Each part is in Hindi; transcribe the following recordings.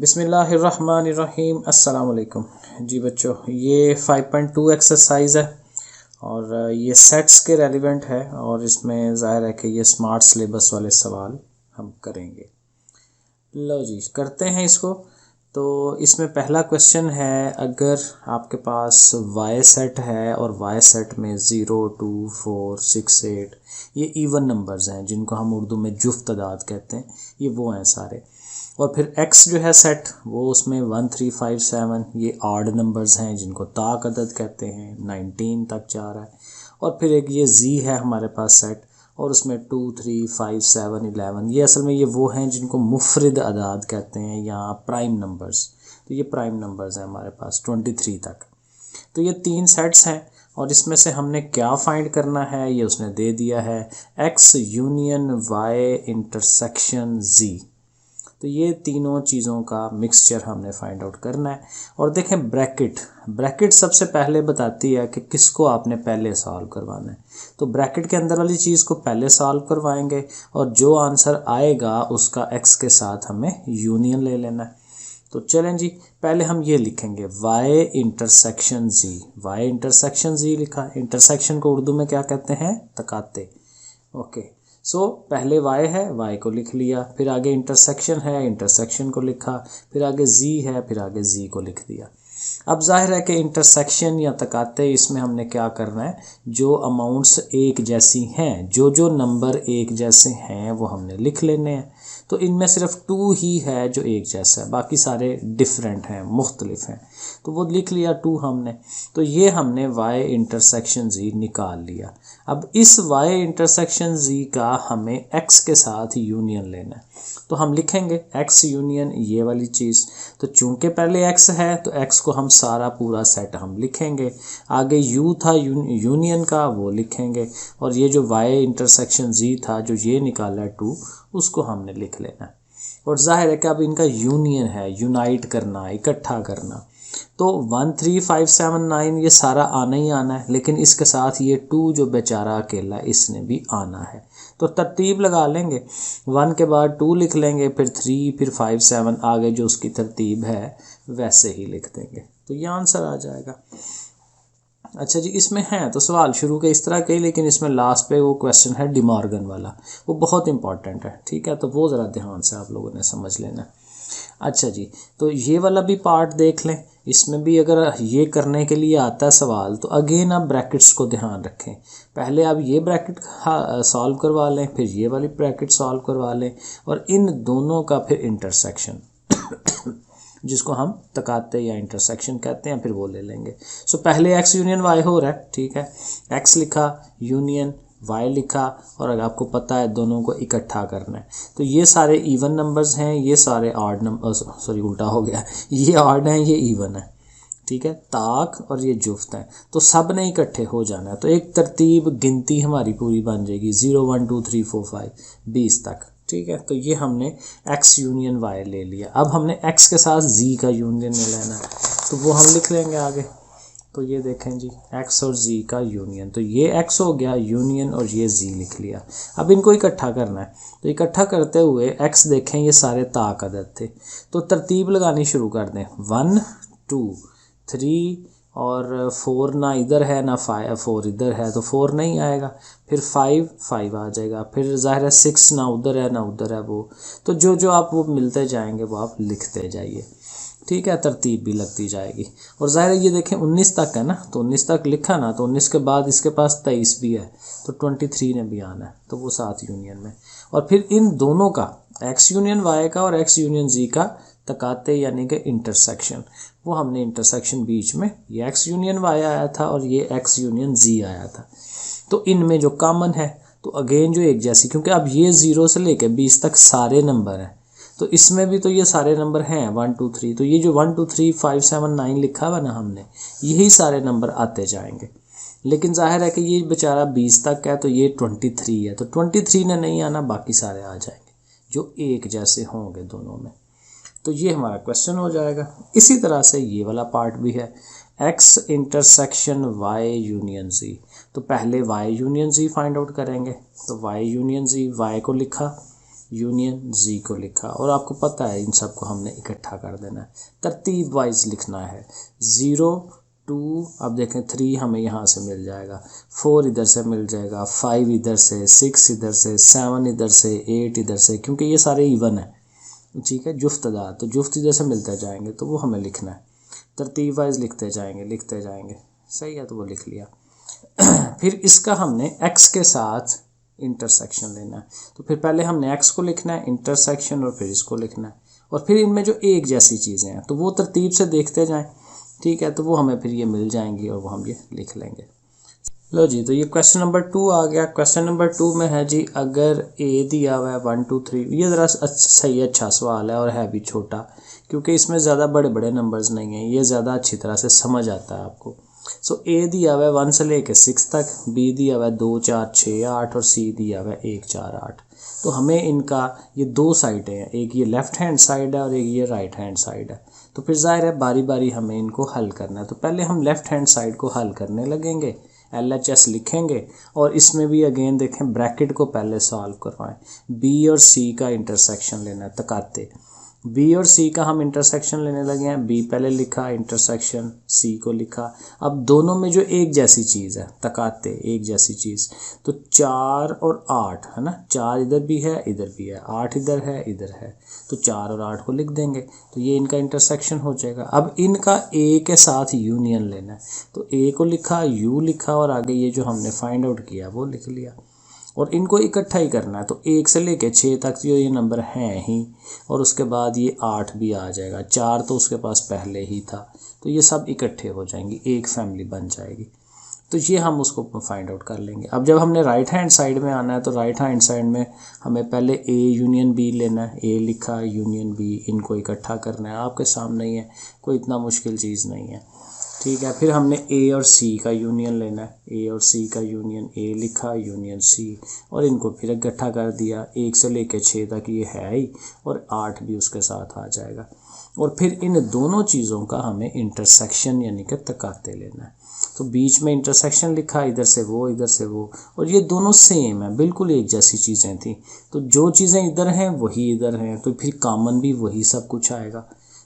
बिस्मिल्लाहिर्रहमानिर्रहीम। अस्सलाम वालेकुम जी बच्चों, ये 5.2 एक्सरसाइज है और ये सेट्स के रेलिवेंट है और इसमें ज़ाहिर है कि ये स्मार्ट सिलेबस वाले सवाल हम करेंगे। लो जी, करते हैं इसको। तो इसमें पहला क्वेश्चन है, अगर आपके पास वाई सेट है और वाई सेट में 0, 2, 4, 6, 8 ये इवन नंबर्स हैं जिनको हम उर्दू में जुफ्त तादाद कहते हैं, ये वो हैं सारे। और फिर x जो है सेट, वो उसमें 1, 3, 5, 7 ये ऑड नंबर्स हैं जिनको ताक अदद कहते हैं, 19 तक जा रहा है। और फिर एक ये z है हमारे पास सेट और उसमें 2, 3, 5, 7, 11 ये असल में ये वो हैं जिनको मुफरिद अदाद कहते हैं या प्राइम नंबर्स। तो ये प्राइम नंबर्स हैं हमारे पास 23 तक। तो ये 3 सेट्स हैं और इसमें से हमने क्या फाइंड करना है, ये उसने दे दिया है x union y intersection z। तो ये तीनों चीज़ों का मिक्सचर हमने फाइंड आउट करना है। और देखें ब्रैकेट सबसे पहले बताती है कि किसको आपने पहले सॉल्व करवाना है। तो ब्रैकेट के अंदर वाली चीज़ को पहले सॉल्व करवाएंगे और जो आंसर आएगा उसका x के साथ हमें यूनियन ले लेना है। तो चलें जी, पहले हम ये लिखेंगे y intersection z। y intersection z लिखा। इंटरसेक्शन को उर्दू में क्या कहते हैं? तकाते। ओके, सो पहले y है, y को लिख लिया, फिर आगे इंटरसेक्शन है, इंटरसेक्शन को लिखा, फिर आगे z है, फिर आगे z को लिख दिया। अब जाहिर है कि इंटरसेक्शन या तकाते, इसमें हमने क्या करना है, जो अमाउंट्स एक जैसी हैं, जो नंबर एक जैसे हैं वो हमने लिख लेने हैं। तो इनमें सिर्फ 2 ही है जो एक जैसा है, बाकी सारे डिफरेंट हैं, मुख्तलिफ हैं। तो वो लिख लिया 2 हमने। तो ये हमने y इंटरसेक्शन z निकाल लिया। अब इस y इंटरसेक्शन z का हमें x के साथ यूनियन लेना है। तो हम लिखेंगे x यूनियन ये वाली चीज़। तो चूंकि पहले x है तो x को हम सारा पूरा सेट हम लिखेंगे। आगे u था यूनियन का, वो लिखेंगे। और ये जो y इंटरसेक्शन z था जो ये निकाला 2, उसको हमने लिख लेना है। और जाहिर है कि अब इनका यूनियन है, यूनाइट करना, इकट्ठा करना। तो 1, 3, 5, 7, 9 ये सारा आना ही आना है, लेकिन इसके साथ ये 2 जो बेचारा अकेला इसने भी आना है। तो तरतीब लगा लेंगे, 1 के बाद 2 लिख लेंगे, फिर 3, फिर 5, 7 आगे जो उसकी तरतीब है वैसे ही लिख देंगे। तो ये आंसर आ जाएगा। अच्छा जी, इसमें है तो सवाल शुरू के इस तरह के, लेकिन इसमें लास्ट पे वो क्वेश्चन है डिमॉर्गन वाला, वो बहुत इंपॉर्टेंट है, ठीक है। तो वो ज़रा ध्यान से आप लोगों ने समझ लेना है। अच्छा जी, तो ये वाला भी पार्ट देख लें। इसमें भी अगर ये करने के लिए आता है सवाल तो अगेन आप ब्रैकेट्स को ध्यान रखें। पहले आप ये ब्रैकेट सॉल्व करवा लें, फिर ये वाली ब्रैकेट सॉल्व करवा लें और इन दोनों का फिर इंटरसेक्शन जिसको हम तकाते या इंटरसेक्शन कहते हैं, फिर वो ले लेंगे। सो पहले x यूनियन y हो रहा है, ठीक है। x लिखा, यूनियन y लिखा, और अगर आपको पता है दोनों को इकट्ठा करना है। तो ये सारे इवन नंबर्स हैं, ये सारे ऑड नंबर, सॉरी उल्टा हो गया, ये ऑड हैं, ये इवन है, ठीक है। ताक और ये जुफ्त हैं, तो सब ने इकट्ठे हो जाना है। तो एक तरतीब गिनती हमारी पूरी बन जाएगी, 0, 1, 2, 3, 4, 5 20 तक, ठीक है। तो ये हमने x यूनियन y ले लिया। अब हमने x के साथ z का यूनियन ले लेना है, तो वो हम लिख लेंगे आगे। तो ये देखें जी, x और z का यूनियन, तो ये x हो गया यूनियन और ये z लिख लिया। अब इनको इकट्ठा करना है, तो इकट्ठा करते हुए x देखें ये सारे ताक अदद थे, तो तरतीब लगानी शुरू कर दें। 1, 2, 3 और 4 ना इधर है ना 4 इधर है, तो 4 नहीं आएगा। फिर 5 आ जाएगा, फिर ज़ाहिर है 6 ना उधर है ना उधर है वो। तो जो आप वो मिलते जाएंगे वो आप लिखते जाइए, ठीक है। तरतीब भी लगती जाएगी। और ज़ाहिर है ये देखें 19 तक है ना, तो 19 तक लिखा ना, तो 19 के बाद इसके पास 23 भी है, तो 23 ने भी आना है, तो वो साथ यूनियन में। और फिर इन दोनों का x यूनियन y का और x यूनियन z का तकाते यानी कि इंटरसेक्शन, वो हमने इंटरसेक्शन बीच में, ये x यूनियन y आया था और ये x यूनियन z आया था। तो इनमें जो कॉमन है, तो अगेन जो एक जैसी, क्योंकि अब ये 0 से लेकर 20 तक सारे नंबर हैं, तो इसमें भी तो ये सारे नंबर हैं 1, 2, 3। तो ये जो 1, 2, 3, 5, 7, 9 लिखा हुआ ना हमने, यही सारे नंबर आते जाएंगे। लेकिन जाहिर है कि ये बेचारा 20 तक है, तो ये 23 है, तो 23 ने नहीं आना, बाकी सारे आ जाएंगे जो एक जैसे होंगे दोनों में। तो ये हमारा क्वेश्चन हो जाएगा। इसी तरह से ये वाला पार्ट भी है, x intersection y union z। तो पहले y union z find out करेंगे। तो y यूनियन z, y को लिखा, यूनियन जी को लिखा, और आपको पता है इन सब को हमने इकट्ठा कर देना है, तरतीब वाइज लिखना है। 0 2, अब देखें 3 हमें यहाँ से मिल जाएगा, 4 इधर से मिल जाएगा, 5 इधर से, 6 इधर से, 7 इधर से, 8 इधर से, क्योंकि ये सारे इवन है, ठीक है, जुफ्तदार, तो जुफ्त इधर से मिलते जाएंगे, तो वो हमें लिखना है, तरतीब वाइज लिखते जाएंगे, सही है, तो वो लिख लिया। फिर इसका हमने x के साथ इंटरसेक्शन लेना है, तो फिर पहले हमने x को लिखना है इंटरसेक्शन, और फिर इसको लिखना है, और फिर इनमें जो एक जैसी चीज़ें हैं तो वो तरतीब से देखते जाएं, ठीक है, तो वो हमें फिर ये मिल जाएंगी और वो हम ये लिख लेंगे। लो जी, तो ये क्वेश्चन नंबर 2 आ गया। क्वेश्चन नंबर 2 में है जी, अगर a दिया हुआ है 1 2 3, ये ज़रा सही अच्छा सवाल है और है भी छोटा, क्योंकि इसमें ज़्यादा बड़े बड़े नंबर्स नहीं हैं, ये ज़्यादा अच्छी तरह से समझ आता है आपको। सो a दिया हुआ है 1 से लेके 6 तक, b दिया हुआ है 2 4 6 8, और c दिया हुआ है 1 4 8। तो हमें इनका ये दो साइडें हैं, एक ये लेफ़्ट हैंड साइड है और एक ये राइट हैंड साइड है, तो फिर जाहिर है बारी बारी हमें इनको हल करना है। तो पहले हम लेफ़्ट हैंड साइड को हल करने लगेंगे, LHS लिखेंगे, और इसमें भी अगेन देखें ब्रैकेट को पहले सॉल्व करवाएं। b और c का इंटरसेक्शन लेना है, तकाते b और c का हम इंटरसेक्शन लेने लगे हैं। b पहले लिखा, इंटरसेक्शन c को लिखा। अब दोनों में जो एक जैसी चीज़ है, तकाते एक जैसी चीज़, तो 4 और 8 है ना, 4 इधर भी है इधर भी है, 8 इधर है इधर है, तो 4 और 8 को लिख देंगे, तो ये इनका इंटरसेक्शन हो जाएगा। अब इनका a के साथ यूनियन लेना है, तो a को लिखा, u लिखा, और आगे ये जो हमने फाइंड आउट किया वो लिख लिया, और इनको इकट्ठा ही करना है। तो 1 से लेके 6 तक जो ये नंबर हैं ही, और उसके बाद ये 8 भी आ जाएगा, 4 तो उसके पास पहले ही था, तो ये सब इकट्ठे हो जाएंगे, एक फैमिली बन जाएगी। तो ये हम उसको फाइंड आउट कर लेंगे। अब जब हमने राइट हैंड साइड में आना है, तो राइट हैंड साइड में हमें पहले a यूनियन b लेना है, a लिखा यूनियन b, इनको इकट्ठा करना है, आपके सामने ही है, कोई इतना मुश्किल चीज़ नहीं है, ठीक है। फिर हमने a और c का यूनियन लेना है, a और c का यूनियन, a लिखा यूनियन c, और इनको फिर इकट्ठा कर दिया, 1 से लेके 6 तक ये है ही, और 8 भी उसके साथ आ जाएगा। और फिर इन दोनों चीज़ों का हमें इंटरसेक्शन यानी कि तकाते लेना है, तो बीच में इंटरसेक्शन लिखा, इधर से वो इधर से वो, और ये दोनों सेम है, बिल्कुल एक जैसी चीज़ें थी, तो जो चीज़ें इधर हैं वही इधर हैं, तो फिर कॉमन भी वही सब कुछ आएगा,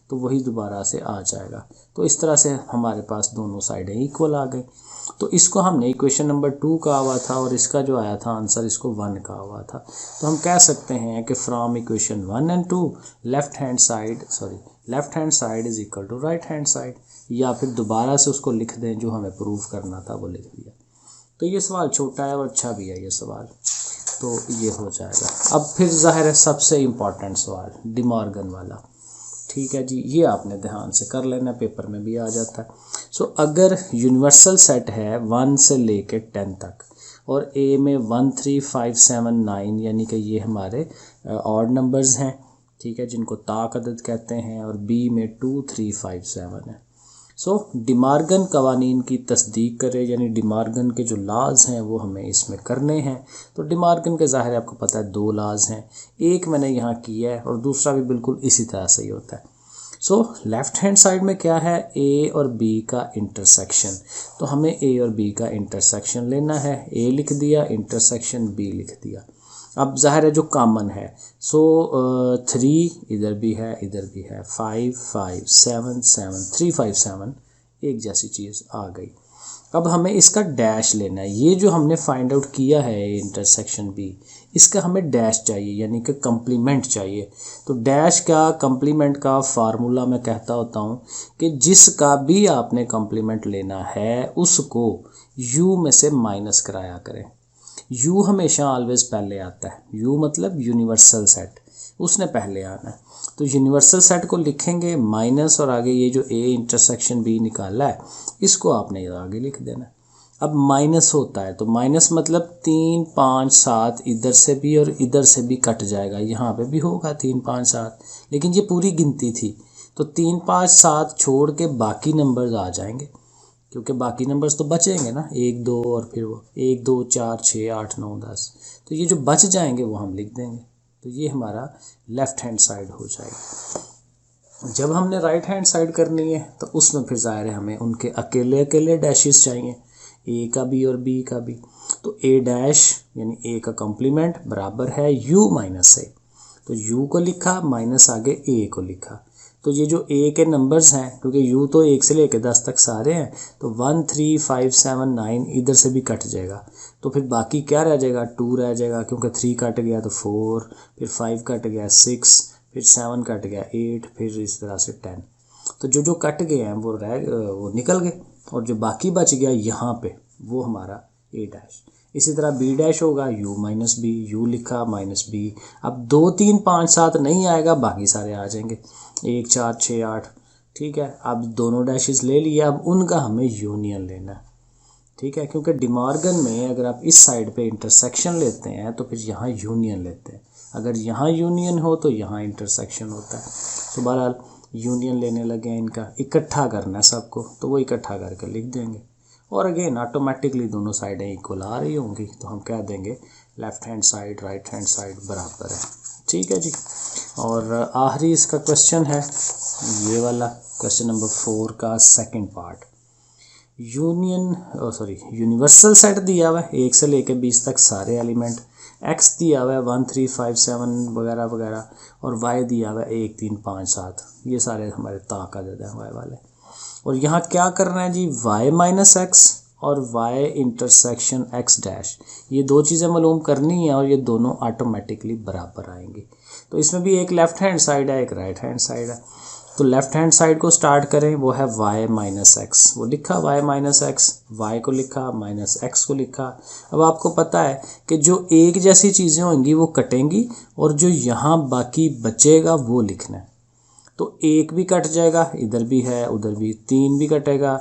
तो वही दोबारा से आ जाएगा। तो इस तरह से हमारे पास दोनों साइडें इक्वल आ गई। तो इसको हमने इक्वेशन नंबर 2 कहा हुआ था, और इसका जो आया था आंसर इसको 1 कहा हुआ था। तो हम कह सकते हैं कि from equation 1 and 2 left hand side is equal to right hand side, या फिर दोबारा से उसको लिख दें, जो हमें प्रूव करना था वो लिख दिया। तो ये सवाल छोटा है और अच्छा भी है ये सवाल, तो ये हो जाएगा। अब फिर जाहिर है सबसे इम्पॉर्टेंट सवाल डी मॉर्गन वाला, ठीक है जी, ये आपने ध्यान से कर लेना, पेपर में भी आ जाता है। सो अगर यूनिवर्सल सेट है 1 से लेके 10 तक, और a में 1 3 5 7 9 यानी कि ये हमारे ऑड नंबर्स हैं, ठीक है, जिनको ताक अदद कहते हैं, और b में 2 3 5 7 है। सो डिमार्गन कवानीन की तस्दीक करे, यानी डिमार्गन के जो लाज हैं वो हमें इसमें करने हैं। तो डिमार्गन के ज़ाहिर आपको पता है 2 लाज हैं, एक मैंने यहाँ किया है और दूसरा भी बिल्कुल इसी तरह से ही होता है। सो लेफ़्ट हैंड साइड में क्या है, a और b का इंटरसेक्शन, तो हमें a और b का इंटरसेक्शन लेना है, a लिख दिया, इंटरसेक्शन b लिख दिया। अब ज़ाहिर है जो कॉमन है, सो 3 इधर भी है इधर भी है, 5 5 7 7 3 5 7 एक जैसी चीज़ आ गई। अब हमें इसका डैश लेना है, ये जो हमने फाइंड आउट किया है इंटरसेक्शन b, इसका हमें डैश चाहिए यानी कि कंप्लीमेंट चाहिए। तो डैश का कंप्लीमेंट का फार्मूला मैं कहता होता हूँ कि जिसका भी आपने कंप्लीमेंट लेना है उसको u में से माइनस कराया करें। u हमेशा ऑलवेज पहले आता है, u मतलब यूनिवर्सल सेट, उसने पहले आना है। तो यूनिवर्सल सेट को लिखेंगे माइनस, और आगे ये जो a इंटरसेक्शन b निकाला है इसको आपने आगे लिख देना। अब माइनस होता है तो माइनस मतलब 3 5 7 इधर से भी और इधर से भी कट जाएगा, यहाँ पे भी होगा 3 5 7, लेकिन ये पूरी गिनती थी, तो 3 5 7 छोड़ के बाकी नंबर्स आ जाएंगे, क्योंकि बाकी नंबर्स तो बचेंगे ना, 1 2 और फिर वो 1 2 4 6 8 9 10, तो ये जो बच जाएंगे वो हम लिख देंगे। तो ये हमारा लेफ़्ट हैंड साइड हो जाएगा। जब हमने राइट हैंड साइड करनी है तो उसमें फिर ज़ाहिर है हमें उनके अकेले अकेले डैशेस चाहिए, a का भी और b का भी। तो a डैश यानी a का कॉम्प्लीमेंट बराबर है u माइनस a। तो u को लिखा माइनस आगे a को लिखा। तो ये जो a के नंबर्स हैं, क्योंकि u तो 1 से लेकर 10 तक सारे हैं, तो 1 3 5 7 9 इधर से भी कट जाएगा। तो फिर बाकी क्या रह जाएगा, 2 रह जाएगा, क्योंकि 3 कट गया तो 4, फिर 5 कट गया 6, फिर 7 कट गया 8, फिर इस तरह से 10। तो जो जो कट गए हैं वो निकल गए, और जो बाकी बच गया यहाँ पे वो हमारा a डैश। इसी तरह b डैश होगा u माइनस बी, u लिखा माइनस b। अब 2 3 5 7 नहीं आएगा, बाकी सारे आ जाएंगे 1 4 6 8। ठीक है, अब दोनों डैशेस ले लिए, अब उनका हमें यूनियन लेना है। ठीक है, क्योंकि डिमॉर्गन में अगर आप इस साइड पे इंटरसेक्शन लेते हैं तो फिर यहाँ यूनियन लेते हैं। अगर यहाँ यूनियन हो तो यहाँ इंटरसेक्शन होता है। तो बहरहाल यूनियन लेने लगे हैं, इनका इकट्ठा करना है सबको, तो वो इकट्ठा करके लिख देंगे। और अगेन ऑटोमेटिकली दोनों साइडें इक्वल आ रही होंगी, तो हम कह देंगे left hand side right hand side बराबर है। ठीक है जी। और आखिरी इसका क्वेश्चन है ये वाला, क्वेश्चन नंबर 4 का सेकंड पार्ट। यूनिवर्सल सेट दिया हुआ है 1 से लेकर 20 तक सारे एलिमेंट, x दिया हुआ है 1 3 5 7 वगैरह वगैरह, और y दिया हुआ है 1 3 5 7। ये सारे हमारे ताक अदद हैं y वाले। और यहाँ क्या करना है जी, y माइनस एक्स और y इंटरसेक्शन x डैश, ये दो चीज़ें मालूम करनी है, और ये दोनों ऑटोमेटिकली बराबर आएंगी। तो इसमें भी एक लेफ़्ट हैंड साइड है, एक राइट हैंड साइड है। तो लेफ़्ट हैंड साइड को स्टार्ट करें, वो है y माइनस एक्स, वो लिखा y माइनस एक्स, y को लिखा माइनस x को लिखा। अब आपको पता है कि जो एक जैसी चीज़ें होंगी वो कटेंगी, और जो यहाँ बाकी बचेगा वो लिखना है। तो 1 भी कट जाएगा, इधर भी है उधर भी, 3 भी कटेगा,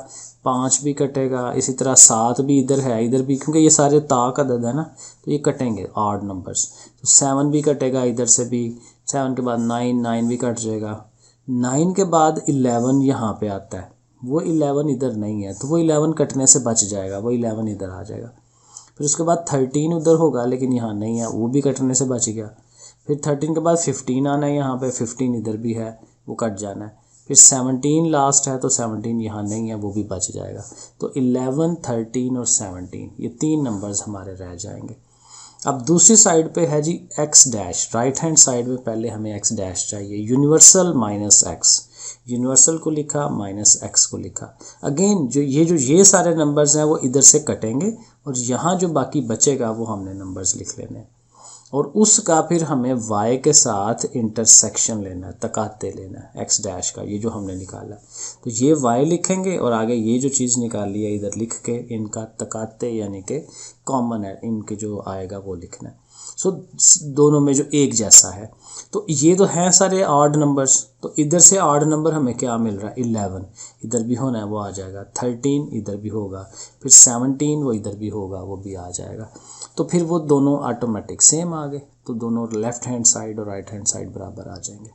5 भी कटेगा, इसी तरह 7 भी इधर है इधर भी, क्योंकि ये सारे ताक अदद है ना, तो ये कटेंगे ऑड नंबर्स। तो 7 भी कटेगा इधर से भी, 7 के बाद 9 भी कट जाएगा, 9 के बाद 11 यहाँ पे आता है, वो 11 इधर नहीं है, तो वो 11 कटने से बच जाएगा, वो 11 इधर आ जाएगा। फिर उसके बाद 13 उधर होगा, लेकिन यहाँ नहीं है, वो भी कटने से बच गया। फिर 13 के बाद 15 आना है, यहाँ पे 15 इधर भी है, वो कट जाना है। फिर 17 लास्ट है, तो 17 यहाँ नहीं है, वो भी बच जाएगा। तो 11 13 और 17 ये 3 नंबर्स हमारे रह जाएंगे। अब दूसरी साइड पे है जी x dash, right hand side में पहले हमें x डैश चाहिए, यूनिवर्सल माइनस x, यूनिवर्सल को लिखा माइनस x को लिखा। अगेन जो ये सारे नंबर्स हैं वो इधर से कटेंगे, और यहाँ जो बाकी बचेगा वो हमने नंबर्स लिख लेने हैं, और उसका फिर हमें y के साथ इंटरसेक्शन लेना है, तकाते लेना है x डैश का, ये जो हमने निकाला। तो ये y लिखेंगे, और आगे ये जो चीज़ निकाली है इधर लिख के इनका तकाते यानी कि कॉमन है, इनके जो आएगा वो लिखना है। सो दोनों में जो एक जैसा है। तो ये तो हैं सारे ऑड नंबर्स, तो इधर से ऑड नंबर हमें क्या मिल रहा है, 11 इधर भी होना है, वो आ जाएगा, 13 इधर भी होगा, फिर 17 वो इधर भी होगा, वो भी आ जाएगा। तो फिर वो दोनों ऑटोमेटिक सेम आ गए, तो दोनों लेफ़्ट हैंड साइड और राइट हैंड साइड बराबर आ जाएंगे।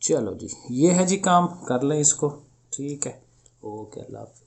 चलो जी, ये है जी काम, कर लें इसको। ठीक है, ओके, अल्लाह हाफ़िज़।